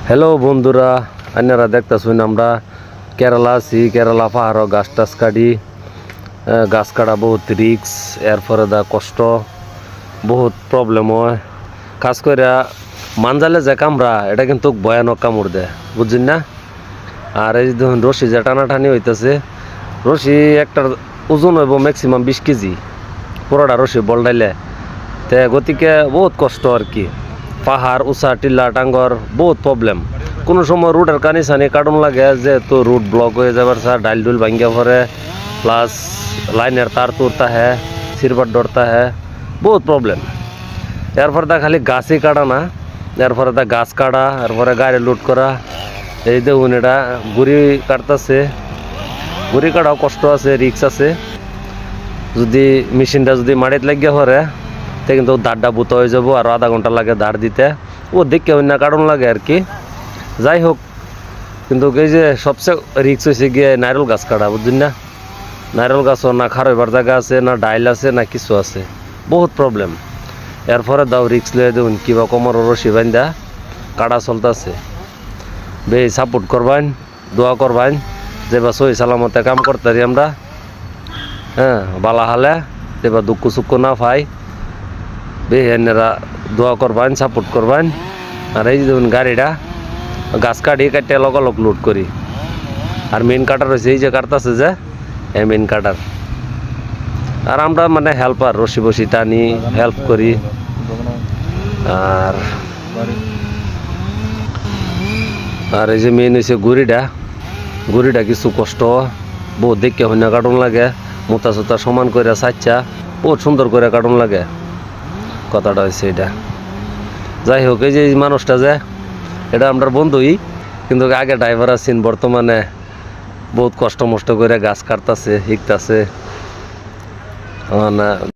Hello বন্ধুরা, আপনারা দেখতেছেন আমরা কেরালা আছি। কেরালা পাহাড় গাছ টাছ কাটি, গাছ কাটা বহুত রিক্স, এরপরে দা কষ্ট, বহুত প্রবলেম হয়। কাজ করে মানজালে যে কামড়া এটা কিন্তু ভয়ানক কামড় দেয়, বুঝছেন না? আর এই ধরুন রশি যে টানাটানি হইতেছে, রশি একটার ওজন হইব ম্যাক্সিমাম 20 কেজি পুরোটা রশি বলডাইলে। তে গতিকে বহুত কষ্ট আর কি। পাহাড় উঁচা টিল্লা টাঙ্গর বহুত প্রবলেম। কোনো সময় রুটের কানি সানি কাটন লাগে, যেহেতু রুট ব্লক হয়ে যাবার স্যার ডাইল ডুল ভাঙ্গিয়া পড়ে, প্লাস লাইনের তার তুর তাহে, সিরবার ডর তাহে, বহুত প্রবলেম। এরপরে তা খালি গাছই কাটা না, এরপরে তা গাছ কাটা, এরপরে গাড়ি লুট করা। এই দেখুন এটা গুড়ি কাটতেছে, গুড়ি কাটাও কষ্ট আছে, রিক্স আছে। যদি মেশিনটা যদি মাটিতে লাগিয়ে পড়ে তে কিন্তু দাঁড়টা বুতো হয়ে যাবো, আর আধা ঘন্টা লাগে দাঁড় দিতে। ও দেখে অন্য কারণ লাগে আর কি। যাই হোক, কিন্তু এই যে সবচেয়ে রিক্স হয়েছে গিয়ে নারকেল গাছ কাটা, বুঝছেন না? নারকেল গাছও না খারাইবার জায়গা আছে, না ডাইল আছে, না কিছু আছে, বহুত প্রবলেম। এরপরে দাও রিক্স লিয়ে দেখুন কিবা কোমর রশি বান্ধা কাটা চলতেছে। বে সাপোর্ট করবেন, দোয়া করবেন যে বা সহি সালামতে কাম করতে পারি আমরা। হ্যাঁ, বালা হালে এবার দুঃখ সুখ না পাই, বেহেনেরা দোয়া করবেন, সাপোর্ট করবেন। আর এই দেখুন গাড়িটা গাছ কাটি কাটতে লগালগ লোড করি। আর মেন কাটার হয়েছে এই যে কাটতেছে যে এই মেন কাটার। আর আমরা মানে হেল্পার, রশি বসি টানি, হেল্প করি। আর আর এই যে মেন হয়েছে গুড়িটা, গুড়িটা কিছু কষ্ট, বহুত দেখে হইনা কাটন লাগে। মোতা সোতা সমান করে সাচ্চা বহুত সুন্দর করে কাটন লাগে, কথাটা হয়েছে এটা। যাই হোক, এই যে মানুষটা যে এটা আমার বন্ধুই, কিন্তু আগে ড্রাইভার আছেন, বর্তমানে বহুত কষ্ট মষ্ট করে গাছ কাটতেছে, শিখতেছে।